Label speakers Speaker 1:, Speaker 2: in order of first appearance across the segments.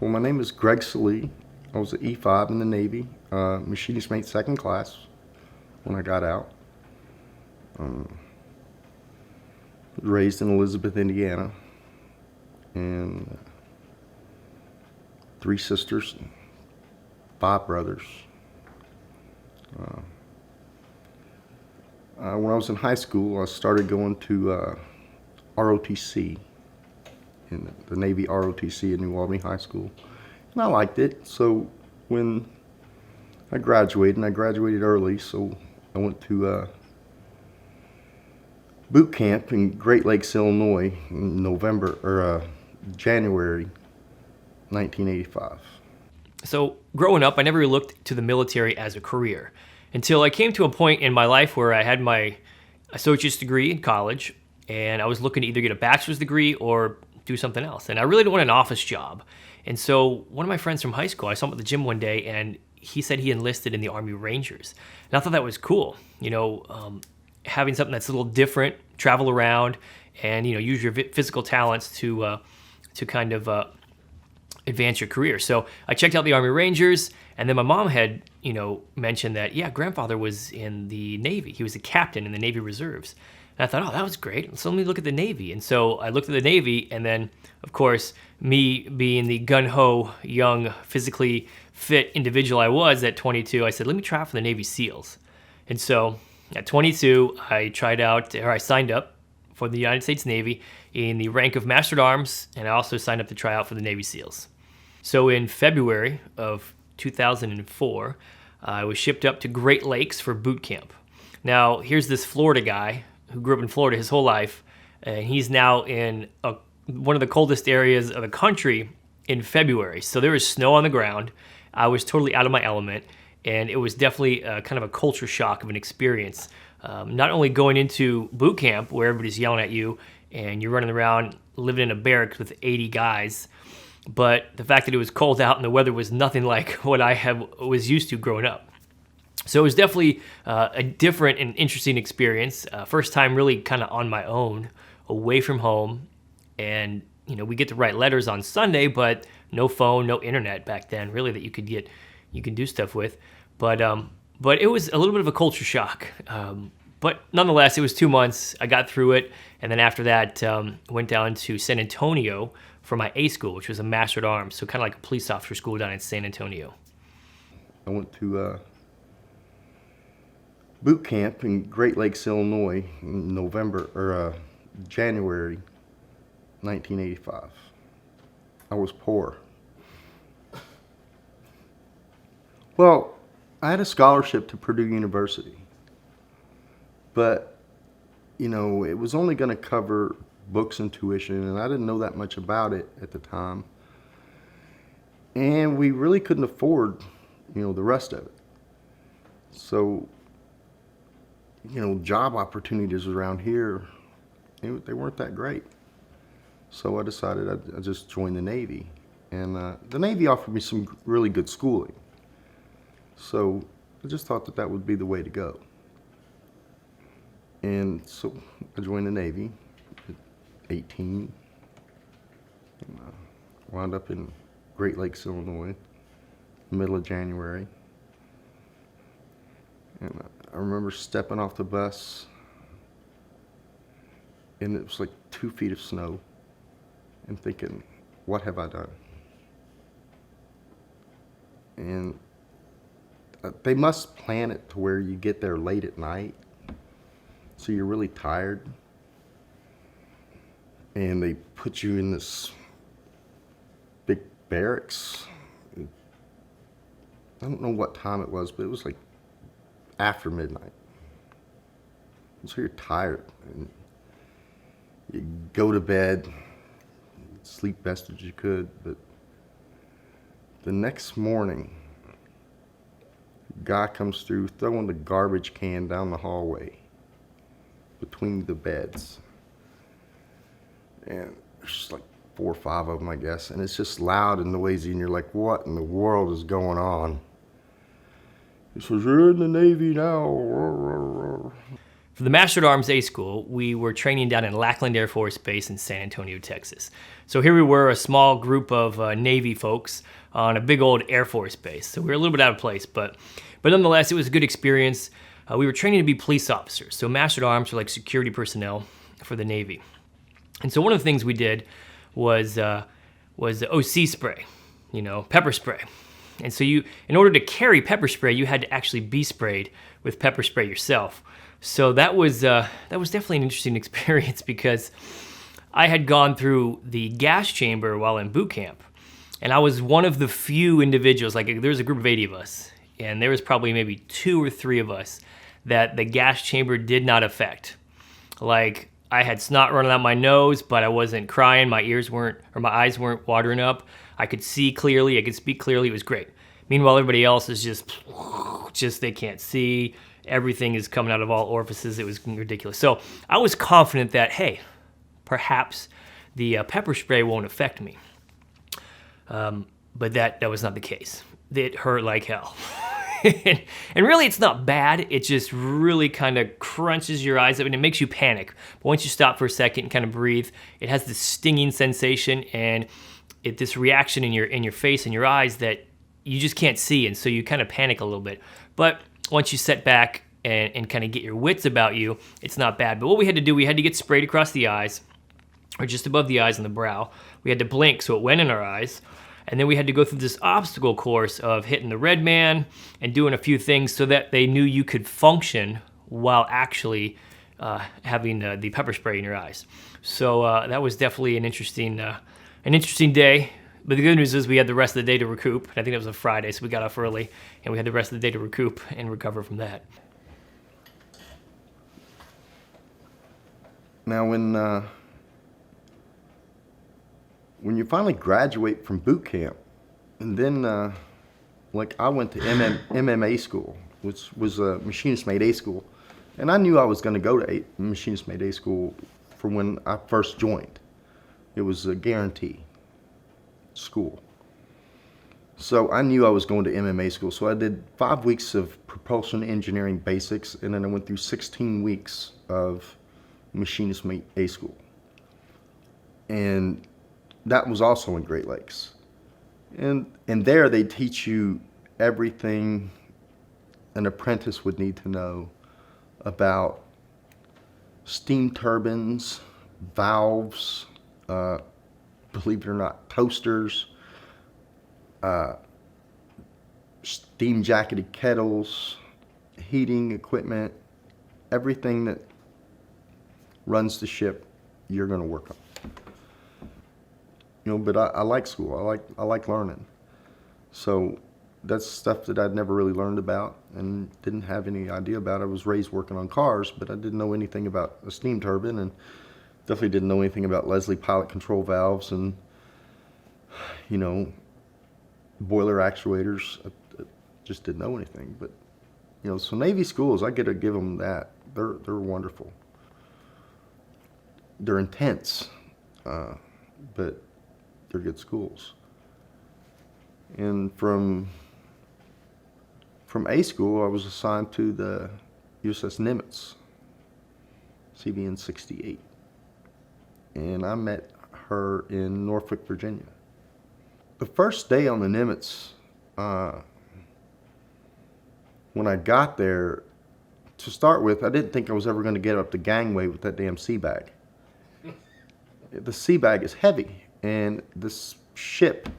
Speaker 1: Well, my name is Greg Sallee. I was an E5 in the Navy, machinist mate second class when I got out. Raised in Elizabeth, Indiana, and three sisters, five brothers. When I was in high school, I started going to ROTC, in the Navy ROTC at New Albany High School, and I liked it. So when I graduated, and I graduated early, so I went to boot camp in Great Lakes, Illinois, in January 1985.
Speaker 2: So growing up, I never really looked to the military as a career until I came to a point in my life where I had my associate's degree in college, and I was looking to either get a bachelor's degree or do something else. And I really didn't want an office job. And so one of my friends from high school, I saw him at the gym one day, and he said he enlisted in the Army Rangers. And I thought that was cool, having something that's a little different, travel around, and use your physical talents to kind of advance your career. So I checked out the Army Rangers, and then my mom had mentioned that grandfather was in the Navy. He was a captain in the Navy Reserves. And I thought, oh, that was great. So let me look at the Navy. And so I looked at the Navy, and then, of course, me being the gun-ho, young, physically fit individual I was at 22, I said, let me try out for the Navy SEALs. And so at 22, I signed up for the United States Navy in the rank of Master at Arms, and I also signed up to try out for the Navy SEALs. So in February of 2004, I was shipped up to Great Lakes for boot camp. Now, here's this Florida guy who grew up in Florida his whole life, and he's now in one of the coldest areas of the country in February. So there was snow on the ground. I was totally out of my element, and it was definitely kind of a culture shock of an experience. Not only going into boot camp where everybody's yelling at you and you're running around living in a barracks with 80 guys, but the fact that it was cold out and the weather was nothing like what I was used to growing up. So it was definitely a different and interesting experience. First time really kind of on my own, away from home. And, we get to write letters on Sunday, but no phone, no internet back then, really, that you can do stuff with. But it was a little bit of a culture shock. But nonetheless, it was 2 months. I got through it. And then after that, went down to San Antonio for my A school, which was a Master at Arms. So kind of like a police officer school down in San Antonio.
Speaker 1: I went to boot camp in Great Lakes, Illinois, in January 1985. I was poor. Well, I had a scholarship to Purdue University, but it was only going to cover books and tuition, and I didn't know that much about it at the time, and we really couldn't afford the rest of it. So job opportunities around here, they weren't that great. So I decided I'd just join the Navy. And the Navy offered me some really good schooling. So I just thought that would be the way to go. And so I joined the Navy at 18. And wound up in Great Lakes, Illinois, middle of January. And I remember stepping off the bus, and it was like 2 feet of snow, and thinking, what have I done? And they must plan it to where you get there late at night, so you're really tired, and they put you in this big barracks. I don't know what time it was, but it was like after midnight. And so you're tired, and you go to bed, sleep best as you could, but the next morning, a guy comes through throwing the garbage can down the hallway between the beds. And there's just like 4 or 5 of them, I guess, and it's just loud and noisy, and you're like, what in the world is going on? He says, you're in the Navy now.
Speaker 2: For the Master at Arms A School, we were training down in Lackland Air Force Base in San Antonio, Texas. So here we were, a small group of Navy folks on a big old Air Force base. So we were a little bit out of place, but nonetheless, it was a good experience. We were training to be police officers. So Master at Arms are like security personnel for the Navy. And so one of the things we did was OC spray, pepper spray. And so in order to carry pepper spray, you had to actually be sprayed with pepper spray yourself. So that was definitely an interesting experience because I had gone through the gas chamber while in boot camp, and I was one of the few individuals. Like there was a group of 80 of us, and there was probably maybe 2 or 3 of us that the gas chamber did not affect. Like I had snot running out my nose, but I wasn't crying. My eyes weren't watering up. I could see clearly. I could speak clearly. It was great. Meanwhile, everybody else is just they can't see. Everything is coming out of all orifices. It was ridiculous. So I was confident that, hey, perhaps the pepper spray won't affect me. But that was not the case. It hurt like hell. And really, it's not bad. It just really kind of crunches your eyes up and it makes you panic. But once you stop for a second and kind of breathe, it has this stinging sensation and this reaction in your face and your eyes that you just can't see. And so you kind of panic a little bit. But once you sit back and kind of get your wits about you, it's not bad. But what we had to do, we had to get sprayed across the eyes, or just above the eyes and the brow. We had to blink so it went in our eyes. And then we had to go through this obstacle course of hitting the red man and doing a few things so that they knew you could function while actually having the pepper spray in your eyes. So that was definitely an interesting day. But the good news is we had the rest of the day to recoup. I think it was a Friday, so we got off early, and we had the rest of the day to recoup and recover from that.
Speaker 1: Now, when you finally graduate from boot camp, and then, I went to MMA school, which was a machinist made A school, and I knew I was going to go to machinist made A school from when I first joined. It was a guarantee school. So I knew I was going to MMA school. So I did 5 weeks of propulsion engineering basics, and then I went through 16 weeks of machinist made A school. And that was also in Great Lakes. And there they teach you everything an apprentice would need to know about steam turbines, valves, believe it or not, toasters, steam jacketed kettles, heating equipment, everything that runs the ship, you're going to work on. But I like school. I like learning. So that's stuff that I'd never really learned about and didn't have any idea about. I was raised working on cars, but I didn't know anything about a steam turbine, and definitely didn't know anything about Leslie pilot control valves and, boiler actuators. I just didn't know anything. But, so Navy schools, I get to give them that. They're wonderful. They're intense, but they're good schools. And from A school, I was assigned to the USS Nimitz, CVN 68. And I met her in Norfolk, Virginia. The first day on the Nimitz, when I got there, to start with, I didn't think I was ever going to get up the gangway with that damn sea bag. The sea bag is heavy, and this ship,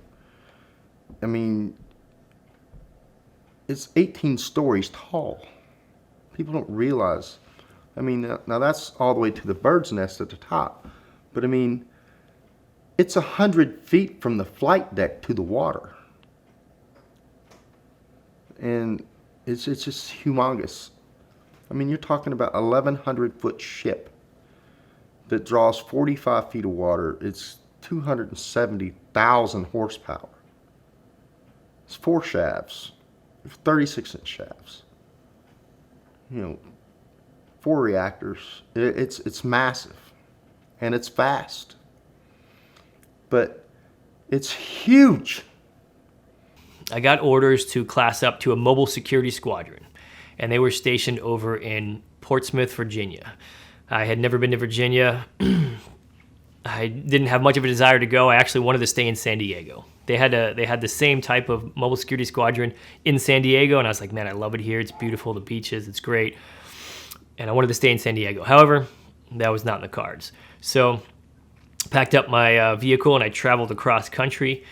Speaker 1: it's 18 stories tall. People don't realize. Now that's all the way to the bird's nest at the top. But it's 100 feet from the flight deck to the water. And it's just humongous. You're talking about 1,100-foot ship that draws 45 feet of water. It's 270,000 horsepower. It's 4 shafts, 36-inch shafts. 4 reactors. It's massive, and it's fast. But it's huge.
Speaker 2: I got orders to class up to a mobile security squadron, and they were stationed over in Portsmouth, Virginia. I had never been to Virginia. I didn't have much of a desire to go. I actually wanted to stay in San Diego. They had the same type of mobile security squadron in San Diego, and I was like, man, I love it here. It's beautiful, the beaches, it's great. And I wanted to stay in San Diego. However, that was not in the cards. So packed up my vehicle and I traveled across country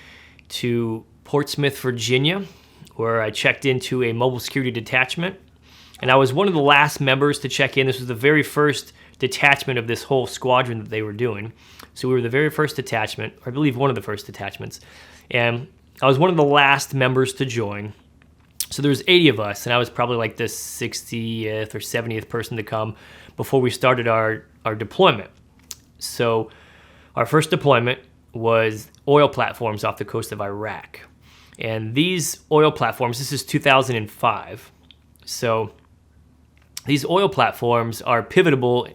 Speaker 2: to Portsmouth, Virginia, where I checked into a mobile security detachment. And I was one of the last members to check in. This was the very first detachment of this whole squadron that they were doing. So we were the very first detachment, or I believe one of the first detachments. And I was one of the last members to join. So there was 80 of us, and I was probably like the 60th or 70th person to come before we started our deployment. So our first deployment was oil platforms off the coast of Iraq. And these oil platforms, this is 2005. So these oil platforms are pivotal.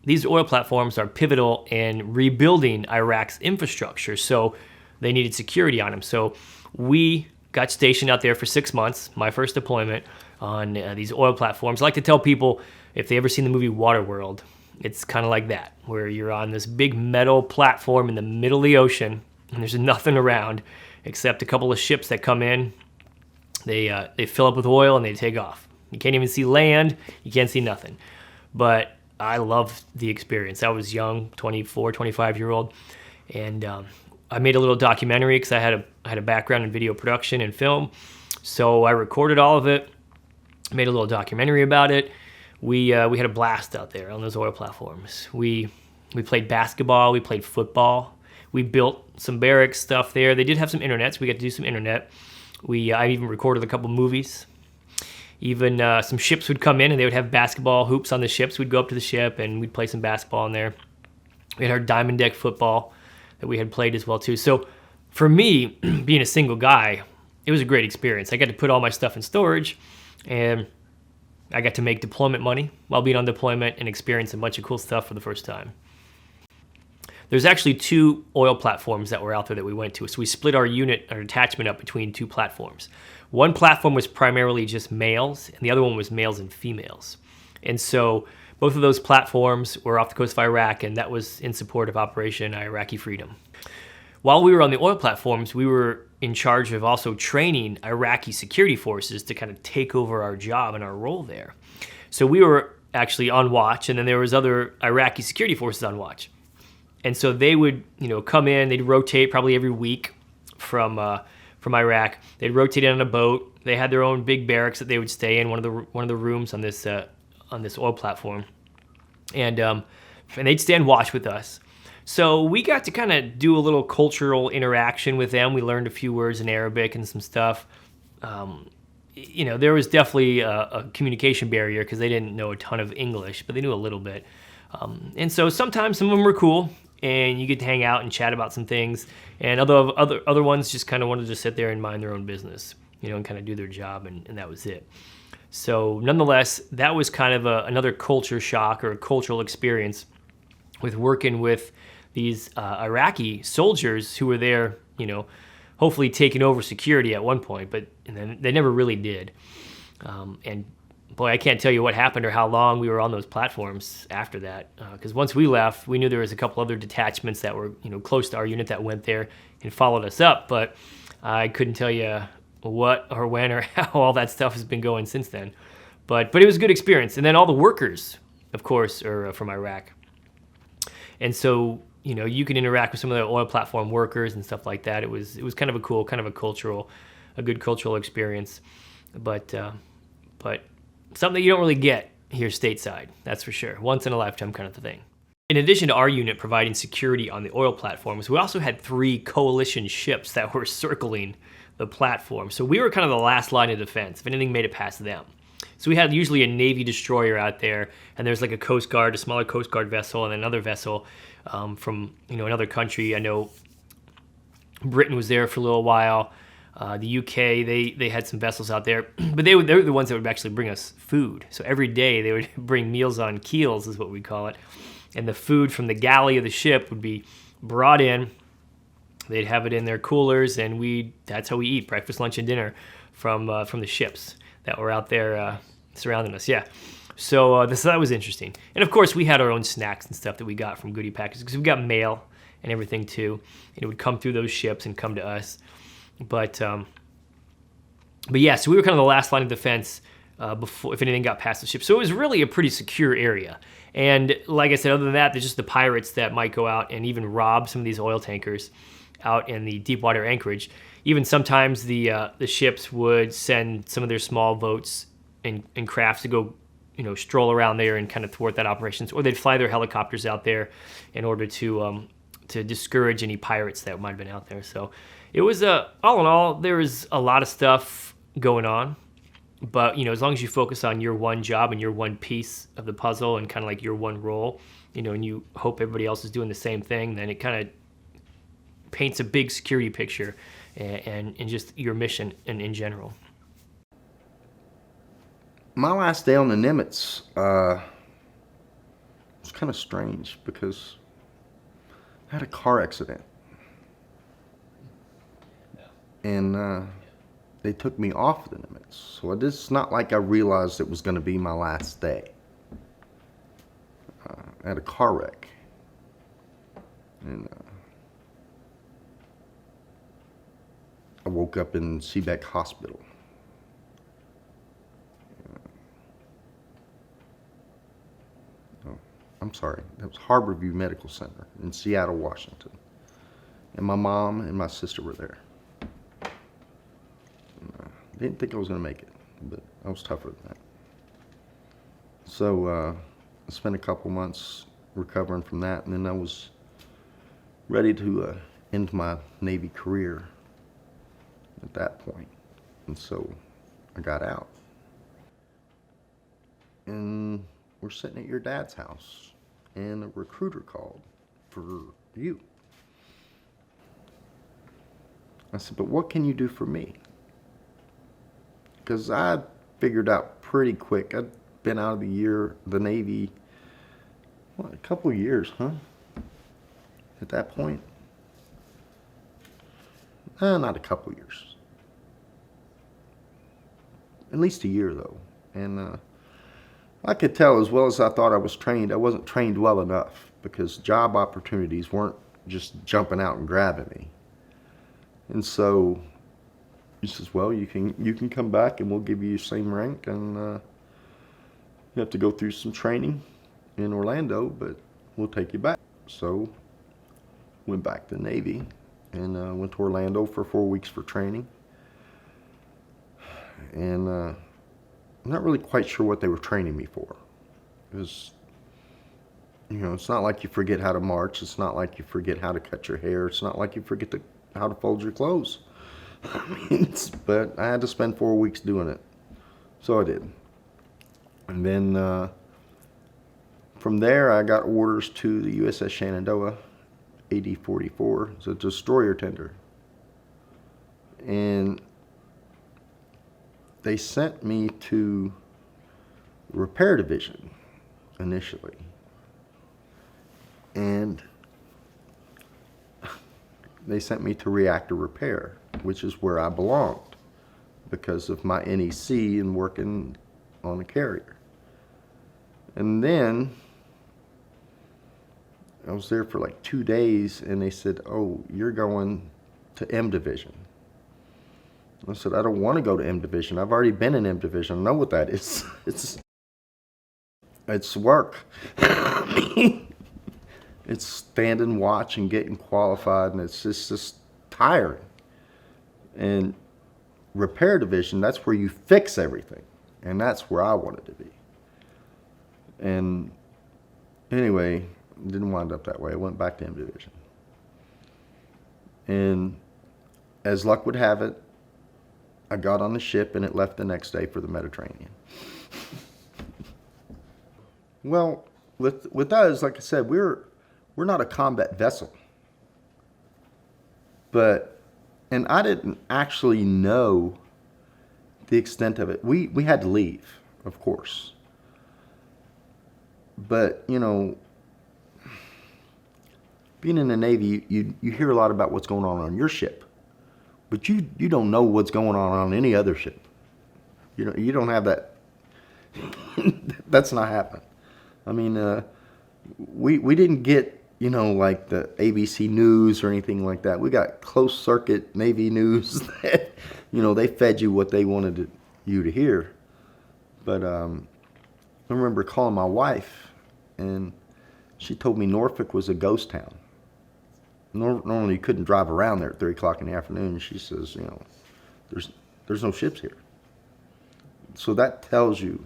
Speaker 2: These oil platforms are pivotal in rebuilding Iraq's infrastructure. So they needed security on them. So we got stationed out there for 6 months, my first deployment, on these oil platforms. I like to tell people, if they ever seen the movie Waterworld, it's kind of like that, where you're on this big metal platform in the middle of the ocean, and there's nothing around except a couple of ships that come in. They fill up with oil and they take off. You can't even see land. You can't see nothing. But I loved the experience. I was young, 24, 25-year-old, and I made a little documentary because I had a background in video production and film. So I recorded all of it, made a little documentary about it. We had a blast out there on those oil platforms. We played basketball, we played football. We built some barracks stuff there. They did have some internet, so we got to do some internet. I even recorded a couple movies. Even some ships would come in and they would have basketball hoops on the ships. We'd go up to the ship and we'd play some basketball in there. We had our diamond deck football that we had played as well too. So for me, being a single guy, it was a great experience. I got to put all my stuff in storage, and I got to make deployment money while being on deployment and experience a bunch of cool stuff for the first time. There's actually 2 oil platforms that were out there that we went to. So we split our detachment up between 2 platforms. One platform was primarily just males, and the other one was males and females. And so both of those platforms were off the coast of Iraq, and that was in support of Operation Iraqi Freedom. While we were on the oil platforms, we were in charge of also training Iraqi security forces to kind of take over our job and our role there. So we were actually on watch, and then there was other Iraqi security forces on watch. And so they would, come in. They'd rotate probably every week from Iraq. They'd rotate in on a boat. They had their own big barracks that they would stay in, one of the rooms on this oil platform, and they'd stand watch with us. So we got to kind of do a little cultural interaction with them. We learned a few words in Arabic and some stuff. There was definitely a communication barrier because they didn't know a ton of English, but they knew a little bit. And so sometimes some of them were cool, and you get to hang out and chat about some things, and other ones just kind of wanted to sit there and mind their own business, and kind of do their job, and that was it. So nonetheless, that was kind of another culture shock or a cultural experience with working with these Iraqi soldiers who were there, hopefully taking over security at one point, but then they never really did. And boy, I can't tell you what happened or how long we were on those platforms after that. Because once we left, we knew there was a couple other detachments that were, close to our unit that went there and followed us up. But I couldn't tell you what or when or how all that stuff has been going since then. But it was a good experience. And then all the workers, of course, are from Iraq. And so, you can interact with some of the oil platform workers and stuff like that. It was kind of a cool, kind of a good cultural experience. But something that you don't really get here stateside, that's for sure. Once in a lifetime kind of thing. In addition to our unit providing security on the oil platforms, we also had 3 coalition ships that were circling the platform. So we were kind of the last line of defense if anything made it past them. So we had usually a Navy destroyer out there, and there's like a Coast Guard, a smaller Coast Guard vessel, and another vessel from another country. I know Britain was there for a little while. The UK, they had some vessels out there, but they were the ones that would actually bring us food. So every day they would bring meals on keels, is what we call it, and the food from the galley of the ship would be brought in. They'd have it in their coolers, and that's how we eat breakfast, lunch, and dinner from the ships that were out there surrounding us. Yeah. So that was interesting. And of course, we had our own snacks and stuff that we got from goodie packets because we got mail and everything too. And it would come through those ships and come to us. But yeah, so we were kind of the last line of defense before if anything got past the ship. So it was really a pretty secure area. And like I said, other than that, there's just the pirates that might go out and even rob some of these oil tankers out in the deep water anchorage. Even sometimes the ships would send some of their small boats and crafts to go, stroll around there and kind of thwart that operations, or they'd fly their helicopters out there in order to discourage any pirates that might have been out there. So it was all in all, there was a lot of stuff going on. But, as long as you focus on your one job and your one piece of the puzzle and kind of like your one role, and you hope everybody else is doing the same thing, then it kind of paints a big security picture and just your mission in general.
Speaker 1: My last day on the Nimitz was kind of strange because I had a car accident. And they took me off the Nimitz. So it's not like I realized it was going to be my last day. I had a car wreck. And I woke up in Seebeck Hospital. I'm sorry, that was Harborview Medical Center in Seattle, Washington. And my mom and my sister were there. I didn't think I was going to make it, but I was tougher than that. So I spent a couple months recovering from that, and then I was ready to end my Navy career at that point. And so I got out. And we're sitting at your dad's house, and a recruiter called for you. I said, but what can you do for me? Because I figured out pretty quick. I'd been out of the Navy, a couple of years, huh? At that point? Not a couple of years. At least a year, though. And I could tell, as well as I thought I was trained, I wasn't trained well enough because job opportunities weren't just jumping out and grabbing me. And so he says, well, you can come back and we'll give you your same rank, and you have to go through some training in Orlando, but we'll take you back. So went back to the Navy and went to Orlando for 4 weeks for training. And I'm not really quite sure what they were training me for. It was, it's not like you forget how to march. It's not like you forget how to cut your hair. It's not like you forget how to fold your clothes. But I had to spend 4 weeks doing it. So I did. And then from there, I got orders to the USS Shenandoah, AD-44. It's a destroyer tender. And they sent me to repair division initially. And they sent me to reactor repair, which is where I belonged because of my NEC and working on a carrier. And then I was there for like 2 days, and they said, oh, you're going to M Division. I said, I don't want to go to M Division. I've already been in M Division. I know what that is. It's work. It's stand and watch and getting qualified, and it's just tiring. And repair division, that's where you fix everything. And that's where I wanted to be. And anyway, it didn't wind up that way. I went back to M Division. And as luck would have it, I got on the ship and it left the next day for the Mediterranean. Well, with us, like I said, we're not a combat vessel. And I didn't actually know the extent of it. We had to leave, of course. But, being in the Navy, you hear a lot about what's going on your ship. But you don't know what's going on any other ship. You don't have that That's not happening. I mean, we didn't get, like the ABC News or anything like that. We got closed circuit Navy news that, they fed you what they wanted you to hear. But I remember calling my wife, and she told me Norfolk was a ghost town. Normally you couldn't drive around there at 3 o'clock in the afternoon. She says, there's no ships here. So that tells you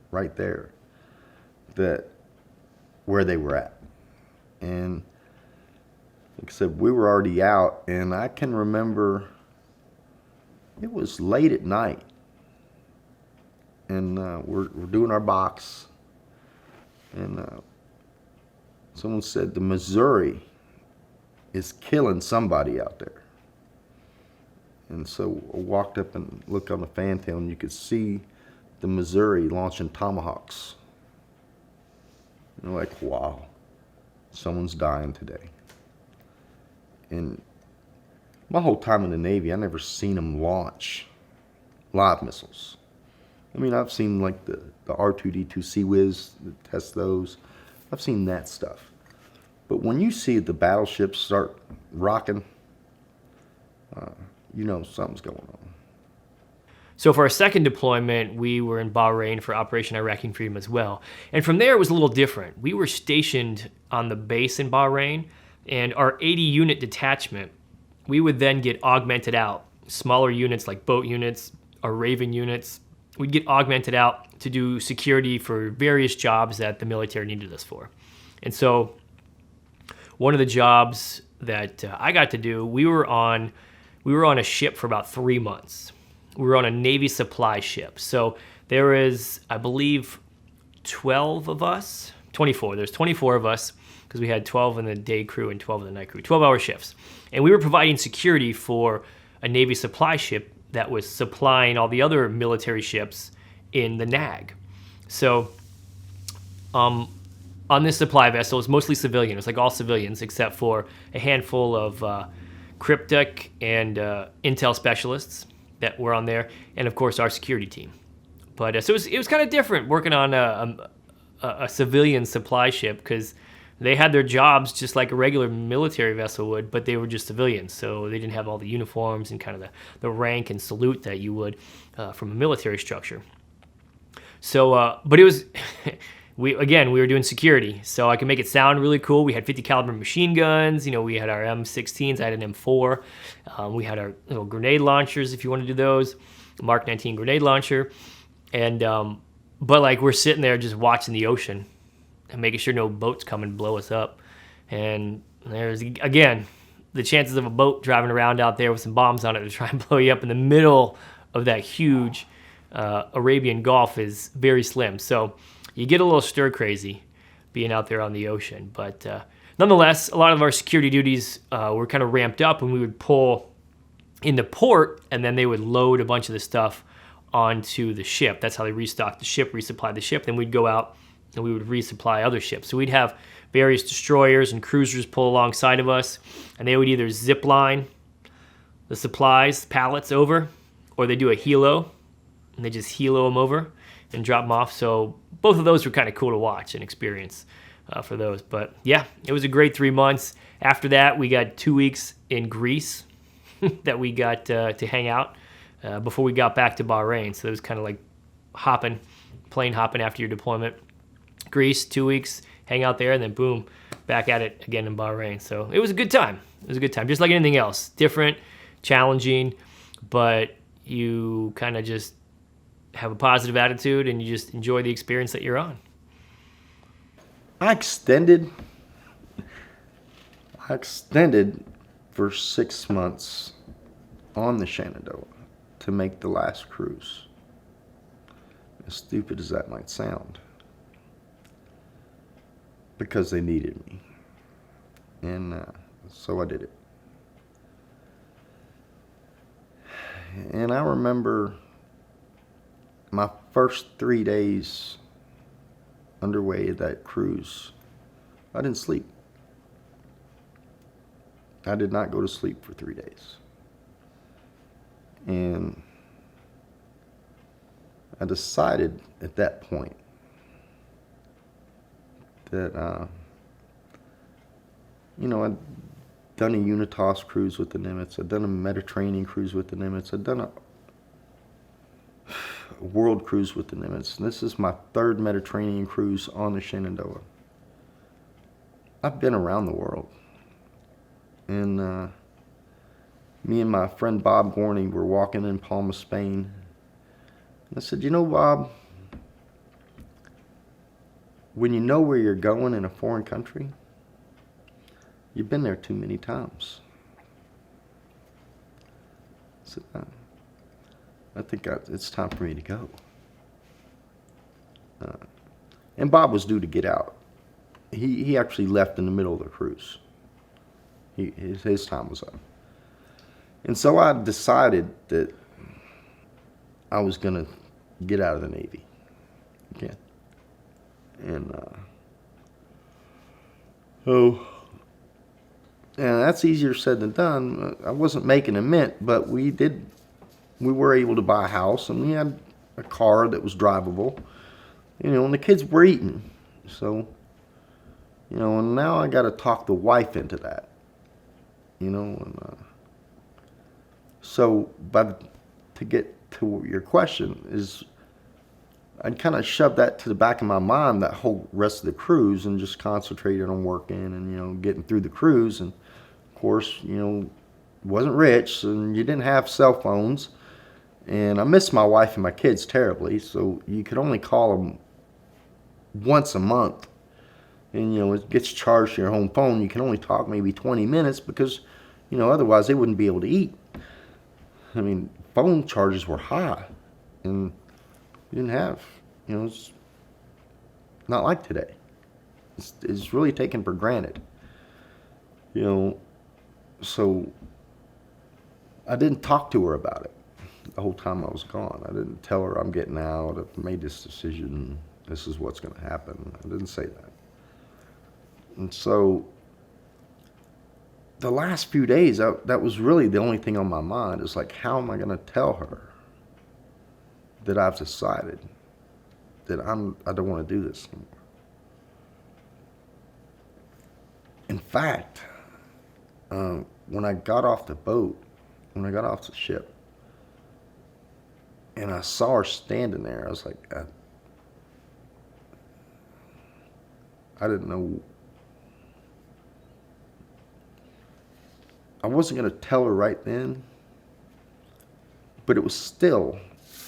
Speaker 1: right there that where they were at. And like I said, we were already out, and I can remember it was late at night, and we're doing our box, and someone said the Missouri is killing somebody out there. And so I walked up and looked on the fantail, and you could see the Missouri launching tomahawks. And like, wow, someone's dying today. And my whole time in the Navy, I never seen them launch live missiles. I mean, I've seen like the R2-D2 Sea Whiz that test those. I've seen that stuff. But when you see the battleships start rocking, something's going on.
Speaker 2: So for our second deployment, we were in Bahrain for Operation Iraqi Freedom as well. And from there, it was a little different. We were stationed on the base in Bahrain, and our 80-unit detachment, we would then get augmented out. Smaller units like boat units or Raven units, we'd get augmented out to do security for various jobs that the military needed us for. And so one of the jobs that I got to do, we were on a ship for about 3 months. We were on a Navy supply ship. So there is, I believe, 12 of us, 24. There's 24 of us because we had 12 in the day crew and 12 in the night crew, 12-hour shifts. And we were providing security for a Navy supply ship that was supplying all the other military ships in the NAG. So on this supply vessel, it was mostly civilian. It was like all civilians except for a handful of cryptic and intel specialists that were on there, and of course our security team. But so it was kind of different working on a civilian supply ship because they had their jobs just like a regular military vessel would, but they were just civilians, so they didn't have all the uniforms and kind of the rank and salute that you would from a military structure. So, but it was. We were doing security, so I could make it sound really cool. We had 50 caliber machine guns. We had our M16s. I had an M4. We had our little grenade launchers, if you want to do those. Mark 19 grenade launcher, and but like we're sitting there just watching the ocean and making sure no boats come and blow us up. And there's again the chances of a boat driving around out there with some bombs on it to try and blow you up in the middle of that huge Arabian Gulf is very slim. So you get a little stir crazy being out there on the ocean. But nonetheless, a lot of our security duties were kind of ramped up when we would pull into port, and then they would load a bunch of the stuff onto the ship. That's how they restocked the ship, resupplied the ship. Then we'd go out and we would resupply other ships. So we'd have various destroyers and cruisers pull alongside of us, and they would either zip line the supplies, pallets over, or they do a helo, and they just helo them over and drop them off. So both of those were kind of cool to watch and experience for those. But yeah, it was a great 3 months. After that, we got 2 weeks in Greece that we got to hang out before we got back to Bahrain. So it was kind of like plane hopping after your deployment. Greece, 2 weeks, hang out there, and then boom, back at it again in Bahrain. So it was a good time. It was a good time, just like anything else. Different, challenging, but you kind of just have a positive attitude and you just enjoy the experience that you're on.
Speaker 1: I extended for 6 months on the Shenandoah to make the last cruise. As stupid as that might sound, because they needed me, and so I did it. And I remember my first 3 days underway at that cruise, I didn't sleep. I did not go to sleep for 3 days. And I decided at that point that, I'd done a Unitas cruise with the Nimitz. I'd done a Mediterranean cruise with the Nimitz. I'd done a world cruise with the Nimitz. And this is my third Mediterranean cruise on the Shenandoah. I've been around the world. And me and my friend Bob Gorney were walking in Palma, Spain. And I said, Bob, when you know where you're going in a foreign country, you've been there too many times. I said, I think it's time for me to go. And Bob was due to get out. He actually left in the middle of the cruise. His time was up. And so I decided that I was going to get out of the Navy again. And that's easier said than done. I wasn't making a mint, but we were able to buy a house, and we had a car that was drivable, and the kids were eating. So, and now I got to talk the wife into that, to get to your question is, I'd kind of shoved that to the back of my mind that whole rest of the cruise and just concentrated on working and, getting through the cruise. And of course, wasn't rich and you didn't have cell phones. And I missed my wife and my kids terribly. So you could only call them once a month. And, it gets charged to your home phone. You can only talk maybe 20 minutes because, otherwise they wouldn't be able to eat. I mean, phone charges were high. And you didn't have, it's not like today. It's really taken for granted. So I didn't talk to her about it the whole time I was gone. I didn't tell her I'm getting out. I've made this decision. This is what's going to happen. I didn't say that. And so the last few days, that was really the only thing on my mind is like, how am I going to tell her that I've decided that I don't want to do this anymore? In fact, when I got off the ship, and I saw her standing there, I was like, I didn't know. I wasn't going to tell her right then, but it was still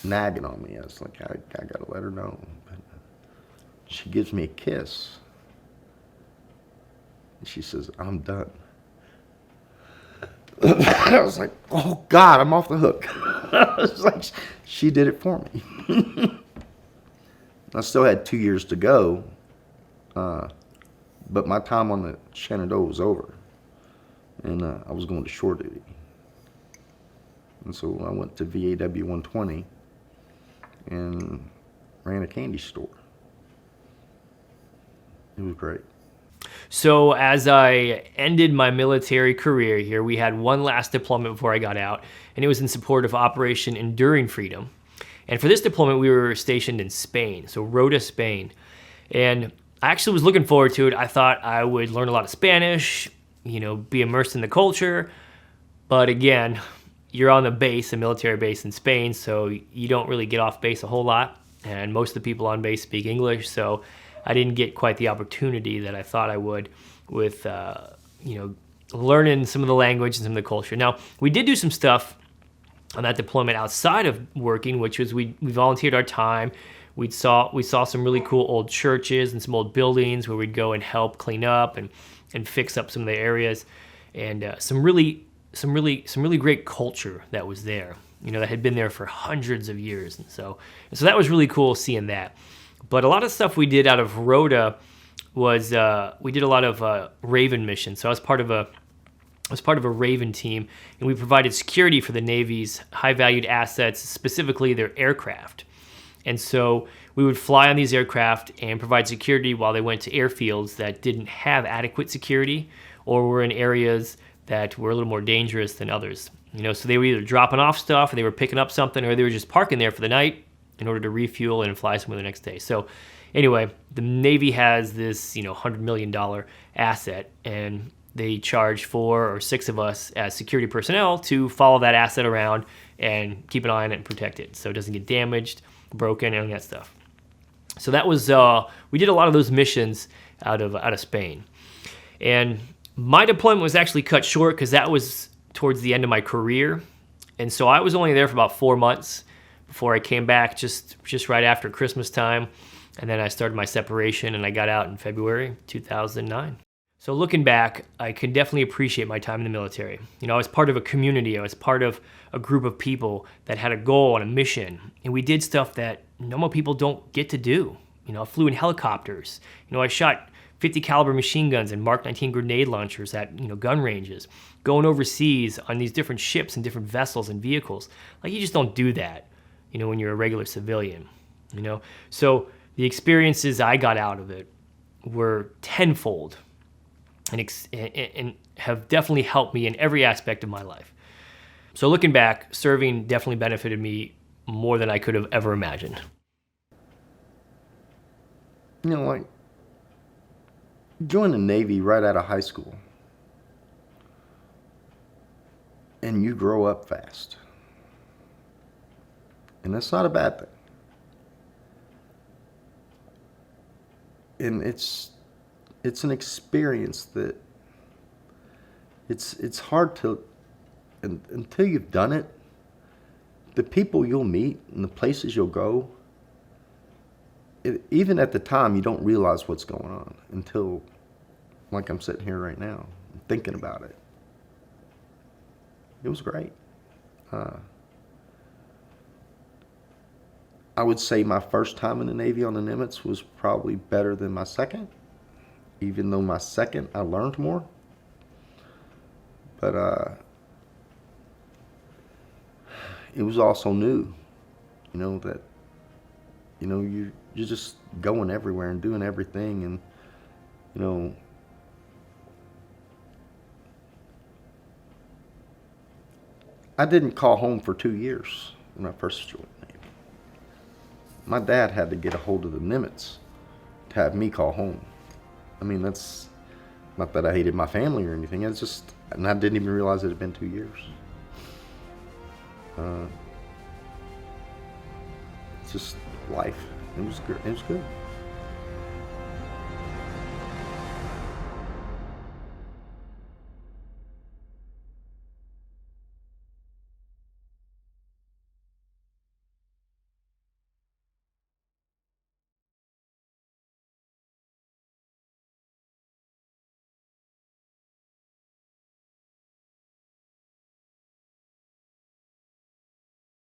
Speaker 1: nagging on me. I was like, I got to let her know. But she gives me a kiss. And she says, I'm done. I was like, oh God, I'm off the hook. I was like, she did it for me. I still had 2 years to go, but my time on the Shenandoah was over, and I was going to shore duty. And so I went to VAW 120 and ran a candy store. It was great.
Speaker 2: So as I ended my military career here, we had one last deployment before I got out, and it was in support of Operation Enduring Freedom. And for this deployment, we were stationed in Spain, so Rota, Spain. And I actually was looking forward to it. I thought I would learn a lot of Spanish, be immersed in the culture. But again, you're on the base, a military base in Spain, so you don't really get off base a whole lot. And most of the people on base speak English, so I didn't get quite the opportunity that I thought I would with, learning some of the language and some of the culture. Now, we did do some stuff on that deployment outside of working, which was we volunteered our time. We saw some really cool old churches and some old buildings where we'd go and help clean up and fix up some of the areas, and some really great culture that was there. That had been there for hundreds of years, and so that was really cool seeing that. But a lot of stuff we did out of Rota was we did a lot of Raven missions. So I was part of a Raven team, and we provided security for the Navy's high-valued assets, specifically their aircraft. And so we would fly on these aircraft and provide security while they went to airfields that didn't have adequate security or were in areas that were a little more dangerous than others. So they were either dropping off stuff, or they were picking up something, or they were just parking there for the night, in order to refuel and fly somewhere the next day. So anyway, the Navy has this, $100 million asset, and they charge 4 or 6 of us as security personnel to follow that asset around and keep an eye on it and protect it so it doesn't get damaged, broken, and that stuff. So that was, we did a lot of those missions out of Spain. And my deployment was actually cut short because that was towards the end of my career. And so I was only there for about 4 months before I came back just right after Christmas time. And then I started my separation, and I got out in February 2009. So looking back, I can definitely appreciate my time in the military. I was part of a community. I was part of a group of people that had a goal and a mission. And we did stuff that normal people don't get to do. I flew in helicopters. I shot 50 caliber machine guns and Mark 19 grenade launchers at gun ranges, going overseas on these different ships and different vessels and vehicles. Like, you just don't do that, when you're a regular civilian. So the experiences I got out of it were tenfold, and have definitely helped me in every aspect of my life. So looking back, serving definitely benefited me more than I could have ever imagined.
Speaker 1: Like, join the Navy right out of high school, and you grow up fast. And that's not a bad thing. And it's an experience that it's hard to, until you've done it, the people you'll meet and the places you'll go, even at the time, you don't realize what's going on until, like I'm sitting here right now, thinking about it. It was great. I would say my first time in the Navy on the Nimitz was probably better than my second, even though my second I learned more. But it was also new, that you're just going everywhere and doing everything, and I didn't call home for 2 years when I first joined the Navy. My dad had to get a hold of the Nimitz to have me call home. That's not that I hated my family or anything. It's just, and I didn't even realize it had been 2 years. It's just life. It was good.